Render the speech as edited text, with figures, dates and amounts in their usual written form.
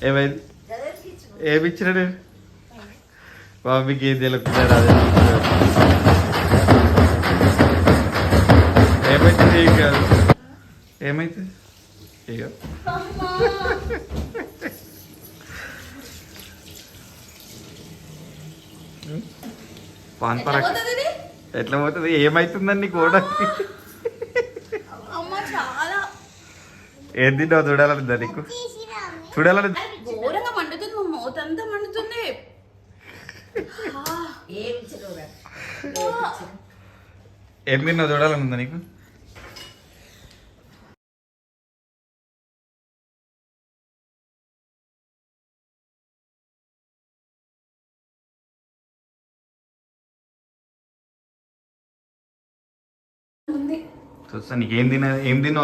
ఏమైంది? ఏమి ఇచ్చిన నేను మమ్మీకి ఏం తెలియకుండా అదే ఏమైతుంది ఏం కాదు. ఏమైతుంది ఇక పాన్ పరాక్ ఎట్లా పోతుంది? ఏమైతుందండి కూడా ఏం తిన్నావు చూడాలనిందా నీకు? చూడాలని ఘోరంగా మండుతుంది మా మౌత్ అంతా మండుతుంది. ఏం తిన్నావు చూడాలనుందా నీకు? చూస్తా నీకు ఏం తిన్నా